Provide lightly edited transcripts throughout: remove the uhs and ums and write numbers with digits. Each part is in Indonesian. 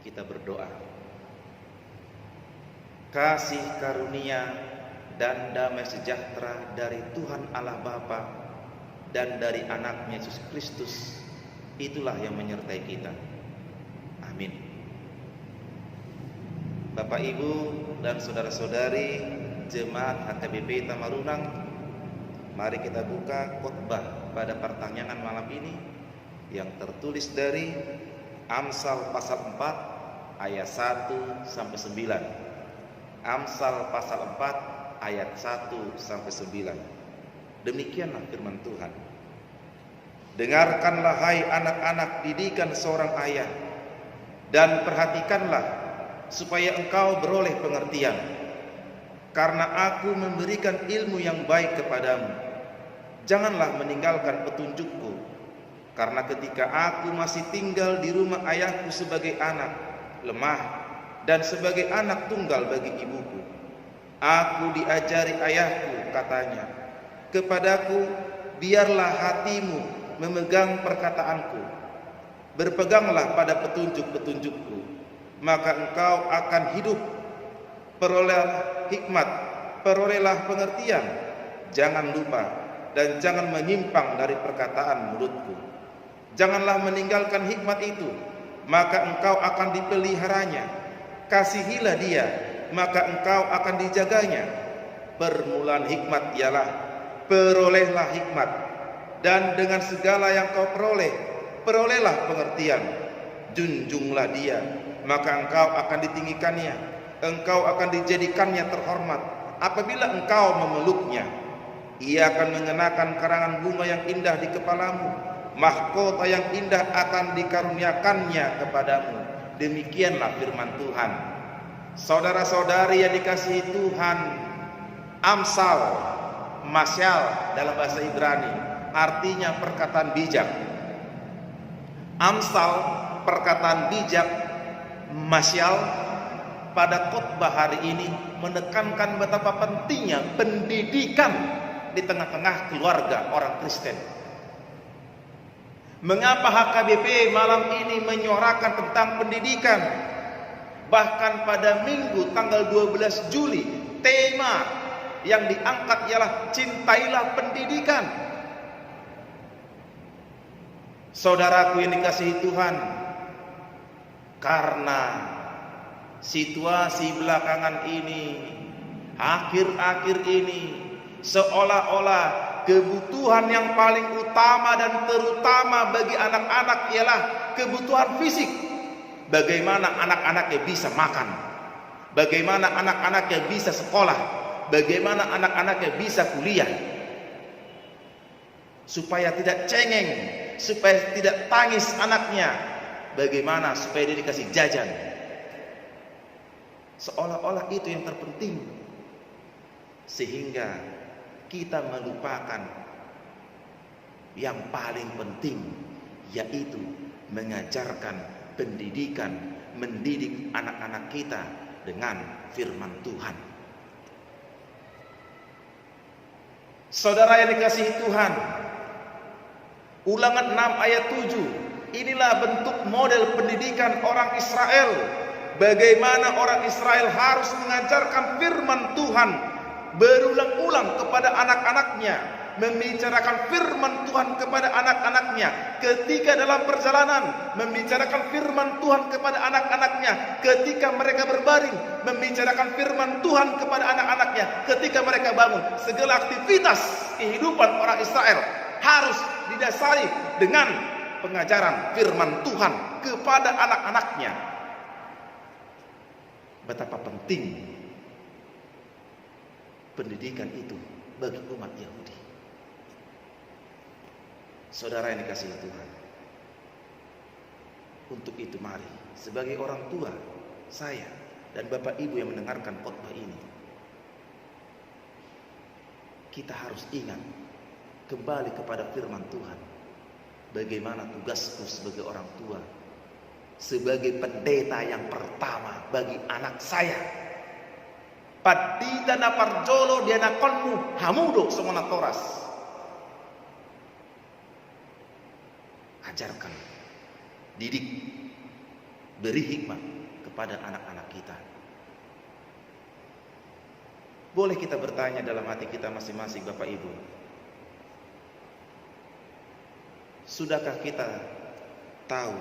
Kita berdoa. Kasih karunia dan damai sejahtera dari Tuhan Allah Bapa dan dari anaknya Yesus Kristus, itulah yang menyertai kita. Amin. Bapak, Ibu, dan saudara-saudari jemaat HKBP Tamarunang, mari kita buka khotbah pada pertanyaan malam ini yang tertulis dari Amsal pasal 4 ayat 1 sampai 9. Amsal pasal 4 ayat 1 sampai 9. Demikianlah firman Tuhan. Dengarkanlah hai anak-anak didikan seorang ayah, dan perhatikanlah supaya engkau beroleh pengertian. Karena aku memberikan ilmu yang baik kepadamu. Janganlah meninggalkan petunjukku. Karena ketika aku masih tinggal di rumah ayahku sebagai anak lemah dan sebagai anak tunggal bagi ibuku, aku diajari ayahku, katanya, kepadaku, biarlah hatimu memegang perkataanku, berpeganglah pada petunjuk-petunjukku, maka engkau akan hidup. Perolehlah hikmat, perolehlah pengertian, jangan lupa dan jangan menyimpang dari perkataan mulutku. Janganlah meninggalkan hikmat itu, maka engkau akan dipeliharanya. Kasihilah dia, maka engkau akan dijaganya. Permulaan hikmat ialah, perolehlah hikmat, dan dengan segala yang kau peroleh, perolehlah pengertian. Junjunglah dia, maka engkau akan ditinggikannya, engkau akan dijadikannya terhormat. Apabila engkau memeluknya, ia akan mengenakan karangan bunga yang indah di kepalamu, mahkota yang indah akan dikaruniakannya kepadamu. Demikianlah firman Tuhan. Saudara-saudari yang dikasihi Tuhan, Amsal, Masyal dalam bahasa Ibrani artinya perkataan bijak. Amsal perkataan bijak, Masyal pada khotbah hari ini menekankan betapa pentingnya pendidikan di tengah-tengah keluarga orang Kristen. Mengapa HKBP malam ini menyuarakan tentang pendidikan? Bahkan pada Minggu tanggal 12 Juli, tema yang diangkat ialah cintailah pendidikan. Saudaraku yang dikasihi Tuhan, karena situasi belakangan ini, akhir-akhir ini, seolah-olah kebutuhan yang paling utama dan terutama bagi anak-anak ialah kebutuhan fisik. Bagaimana anak-anaknya bisa makan, bagaimana anak-anaknya bisa sekolah, bagaimana anak-anaknya bisa kuliah, supaya tidak cengeng, supaya tidak tangis anaknya, bagaimana supaya dia dikasih jajan. Seolah-olah itu yang terpenting, sehingga kita melupakan yang paling penting, yaitu mengajarkan pendidikan, mendidik anak-anak kita dengan firman Tuhan. Saudara yang dikasihi Tuhan, Ulangan 6 ayat 7, inilah bentuk model pendidikan orang Israel. Bagaimana orang Israel harus mengajarkan firman Tuhan berulang-ulang kepada anak-anaknya, membicarakan firman Tuhan kepada anak-anaknya ketika dalam perjalanan, membicarakan firman Tuhan kepada anak-anaknya ketika mereka berbaring, membicarakan firman Tuhan kepada anak-anaknya ketika mereka bangun. Segala aktivitas kehidupan orang Israel harus didasari dengan pengajaran firman Tuhan kepada anak-anaknya. Betapa penting pendidikan itu bagi umat Yahudi. Saudara yang dikasihi Tuhan, untuk itu mari sebagai orang tua, saya dan Bapak Ibu yang mendengarkan khotbah ini, kita harus ingat kembali kepada firman Tuhan. Bagaimana tugasku sebagai orang tua, sebagai pendeta yang pertama bagi anak saya. Padita na parjolo diana konmu hamudo semana toras. Ajarkan, didik Beri hikmat kepada anak-anak kita. Boleh kita bertanya dalam hati kita masing-masing, Bapak Ibu. Sudahkah kita tahu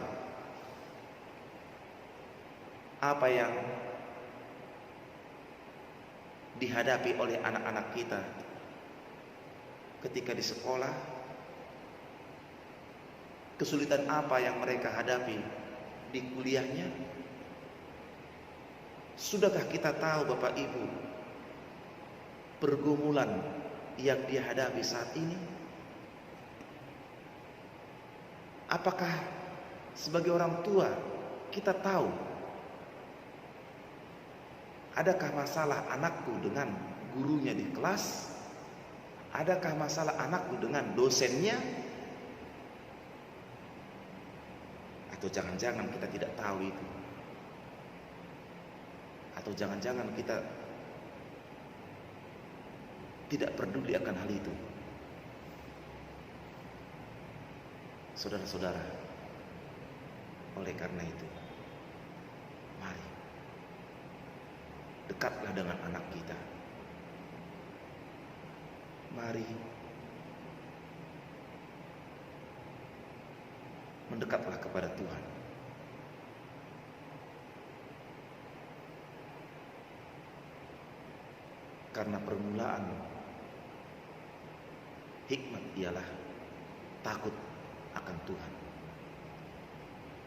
apa yang dihadapi oleh anak-anak kita ketika di sekolah? Kesulitan apa yang mereka hadapi di kuliahnya? Sudahkah kita tahu, Bapak Ibu, pergumulan yang dia hadapi saat ini? Apakah sebagai orang tua kita tahu adakah masalah anakku dengan gurunya di kelas? Adakah masalah anakku dengan dosennya? Atau jangan-jangan kita tidak tahu itu? Atau jangan-jangan kita tidak peduli akan hal itu? Saudara-saudara, oleh karena itu, mari dekatlah dengan anak kita. Mari mendekatlah kepada Tuhan. Karena permulaan hikmat ialah takut akan Tuhan.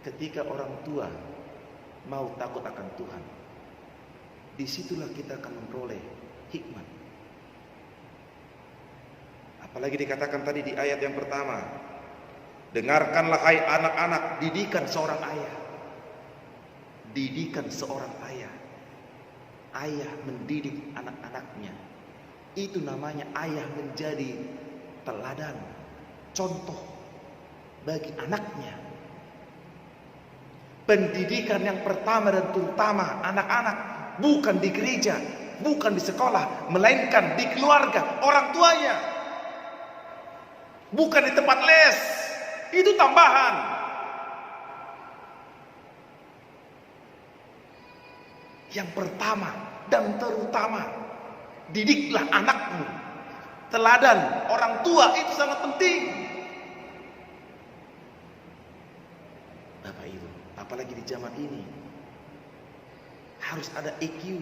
Ketika orang tua mau takut akan Tuhan, disitulah kita akan memperoleh hikmat. Apalagi dikatakan tadi di ayat yang pertama, dengarkanlah hai anak-anak didikan seorang ayah. Didikan seorang ayah. Ayah mendidik anak-anaknya. Itu namanya ayah menjadi teladan, contoh bagi anaknya. Pendidikan yang pertama dan terutama anak-anak bukan di gereja, bukan di sekolah, melainkan di keluarga orang tuanya. Bukan di tempat les, itu tambahan. Yang pertama dan terutama, didiklah anakmu. Teladan orang tua itu sangat penting. Bapak Ibu, apalagi di zaman ini, harus ada EQ,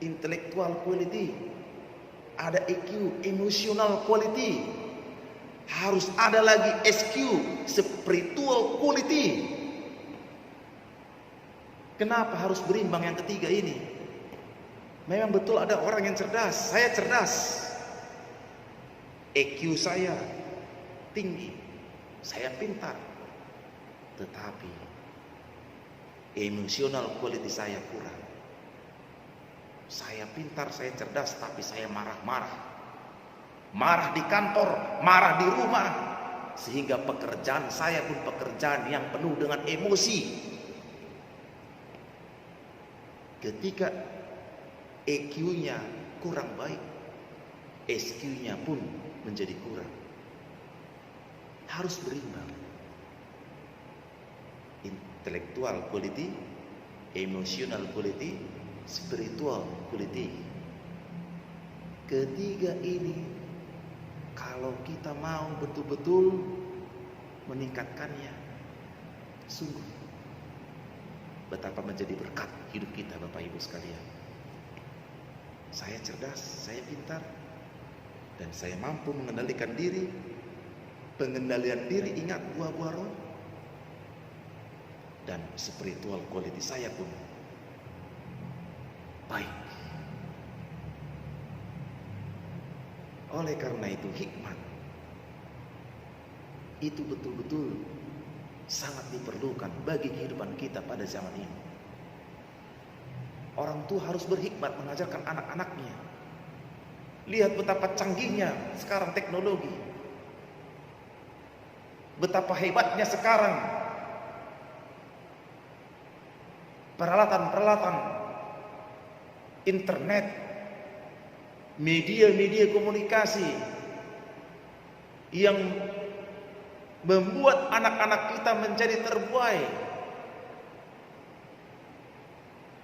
intellectual quality, ada EQ, emotional quality, harus ada lagi SQ, spiritual quality. Kenapa harus berimbang yang ketiga ini? Memang betul ada orang yang cerdas, saya cerdas, EQ saya tinggi, saya pintar, tetapi emotional quality saya kurang. Saya pintar, saya cerdas, tapi saya marah-marah. Marah di kantor, marah di rumah, sehingga pekerjaan saya pun pekerjaan yang penuh dengan emosi. Ketika EQ-nya kurang baik, SQ-nya pun menjadi kurang. Harus berimbang. Intellectual quality, emotional quality, spiritual quality. Ketiga ini, kalau kita mau betul-betul meningkatkannya, sungguh betapa menjadi berkat hidup kita, Bapak Ibu sekalian. Saya cerdas, saya pintar, dan saya mampu mengendalikan diri. Pengendalian diri, ingat buah-buah roh. Dan spiritual quality saya pun baik. Oleh karena itu, hikmat itu betul-betul sangat diperlukan bagi kehidupan kita pada zaman ini. Orang tua harus berhikmat mengajarkan anak-anaknya. Lihat betapa canggihnya sekarang teknologi, betapa hebatnya sekarang peralatan-peralatan internet, media-media komunikasi yang membuat anak-anak kita menjadi terbuai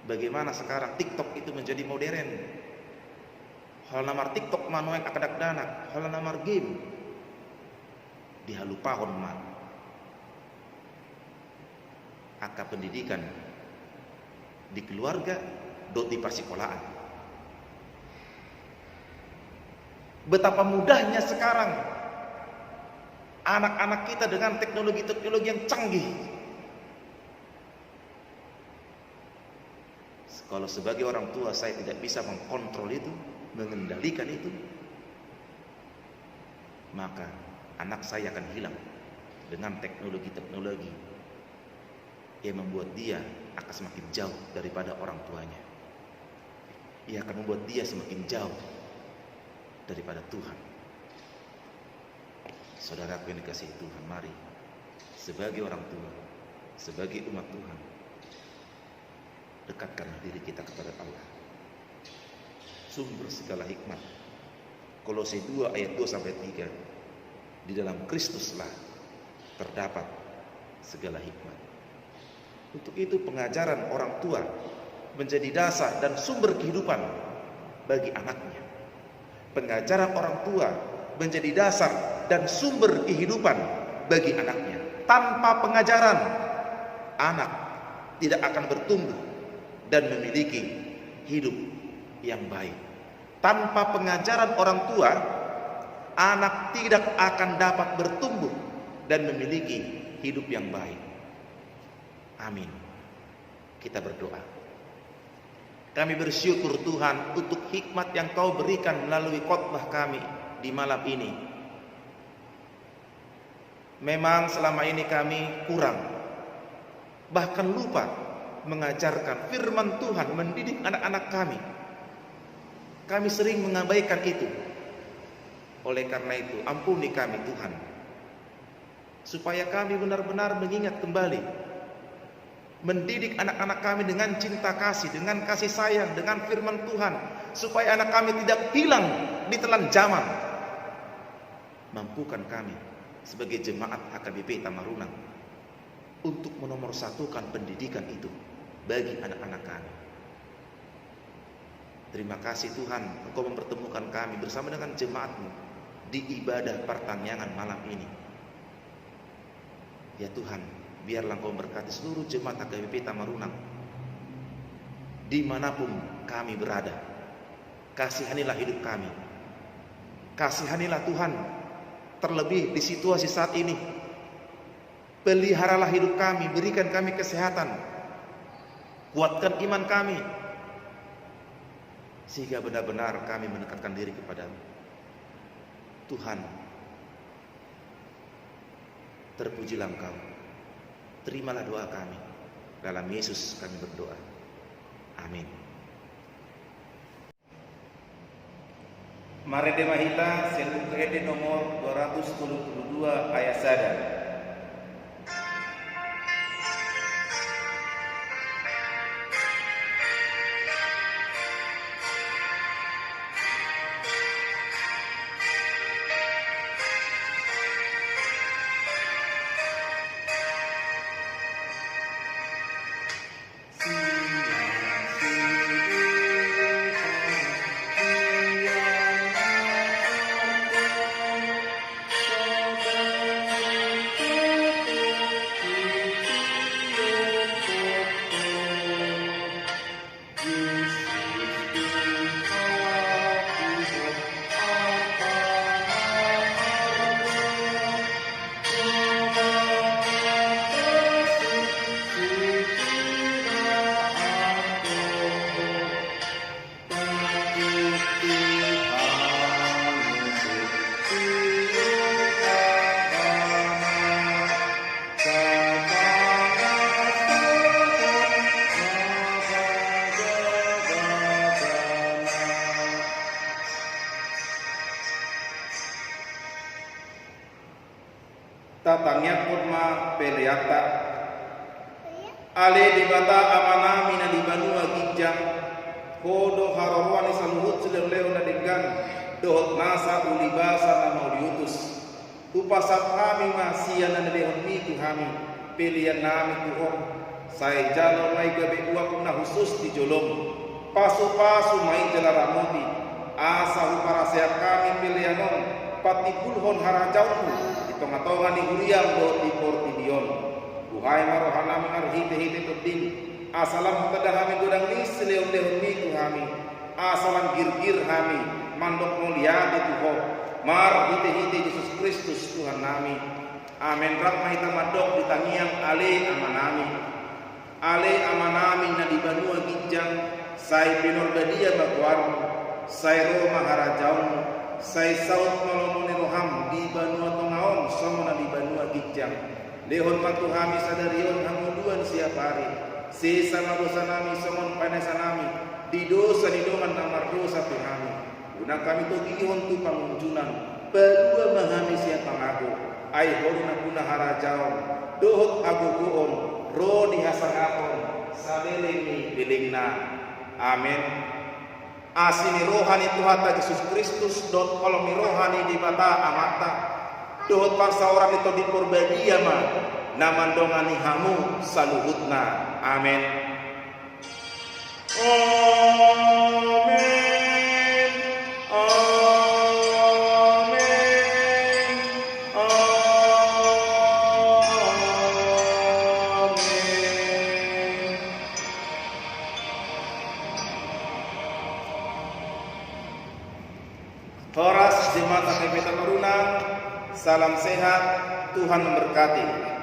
Bagaimana sekarang TikTok itu menjadi modern. Hal namar TikTok manuang akadak danak, hal namar game dihalupahon man. Aka pendidikan di keluarga dot di persekolahan. Betapa mudahnya sekarang anak-anak kita dengan teknologi-teknologi yang canggih. Kalau sebagai orang tua saya tidak bisa mengkontrol itu, mengendalikan itu, maka anak saya akan hilang dengan teknologi-teknologi yang membuat dia akan semakin jauh daripada orang tuanya. Ia akan membuat dia semakin jauh daripada Tuhan. Saudaraku yang dikasihi Tuhan, mari sebagai orang tua, sebagai umat Tuhan, dekatkan diri kita kepada Allah, sumber segala hikmat. Kolose 2 ayat 2-3, di dalam Kristuslah terdapat segala hikmat. Untuk itu pengajaran orang tua menjadi dasar dan sumber kehidupan bagi anaknya. Pengajaran orang tua menjadi dasar dan sumber kehidupan bagi anaknya. Tanpa pengajaran, anak tidak akan bertumbuh dan memiliki hidup yang baik. Tanpa pengajaran orang tua, anak tidak akan dapat bertumbuh dan memiliki hidup yang baik. Amin. Kita berdoa. Kami bersyukur Tuhan untuk hikmat yang Kau berikan melalui khotbah kami di malam ini. Memang selama ini kami kurang, bahkan lupa mengajarkan firman Tuhan, mendidik anak-anak kami. Kami sering mengabaikan itu. Oleh karena itu, ampuni kami Tuhan, supaya kami benar-benar mengingat kembali, mendidik anak-anak kami dengan cinta kasih, dengan kasih sayang, dengan firman Tuhan, supaya anak kami tidak hilang di telan zaman. Mampukan kami sebagai jemaat HKBP Tamarunang untuk menomorsatukan pendidikan itu bagi anak-anak kami. Terima kasih Tuhan, Engkau mempertemukan kami bersama dengan jemaat-Mu di ibadah pertanyaan malam ini. Ya Tuhan, biarlah Engkau memberkati seluruh jemaat HKBP Tamarunang dimanapun kami berada. Kasihanilah hidup kami. Kasihanilah Tuhan, terlebih di situasi saat ini. Peliharalah hidup kami, berikan kami kesehatan, kuatkan iman kami, sehingga benar-benar kami mendekatkan diri kepada-Mu. Tuhan, terpujilah Engkau. Terimalah doa kami. Dalam Yesus kami berdoa. Amin. Mari demahita seluk ede nomor 232 ayat sada. Tatangnya kurma peleata ale dibata amana mina di banua gijang kodo harorwani saluhut seleleo na dengan dohot nasa ulibasa na mauliutus upasap kami masiya na nalehon mitu kami pilihan nami Tuhan Saya jalo mai gabe uak na khusus di jolong. Pasu-pasu mai jelaramoti. Asa para saya kami pilihanon. Pati pulhon harajaunmu. Itonga-tonga ni huriam do tipor tidion. Buhay marohana mengar hite-hite peding. Asalam kedah kami godang ni seleon-leon ni Tuhami. Asalam gir-gir kami. Mandok mulia di Tuhan. Mar hite-hite Yesus Kristus Tuhan nami. Amin. Rahmah kita madok di tangiang ale amanami. Ale amanami na di Banua Gijang. Sai pinor badia bagwarmu. Sai Roma harajaunmu. Sai saut malomoni roham di Banua Tongaon. Somo na di Banua Gijang. Lehon matuhami sadarion hanguduan siap hari. Sesa dosa nami somon panesa nami. Di dosa di dongan namar dosa Tuhami. Guna kami tu gihon tu pangunjunan. Pedua mahami siap pangago. Ai horuna guna harajaon. Dohot agogoon. Ro di hasangapon. Sabelengi bilingna. Amin. Asini rohani Tuhata Yesus Kristus. Dot kolongi rohani di mata amata. Dohot parsa orang itu di purbadia ma. Namandongani hamu saluhutna. Amin. Amin. Amin. Amin. Toras jemaat AKP Tamaruna, salam sehat, Tuhan memberkati.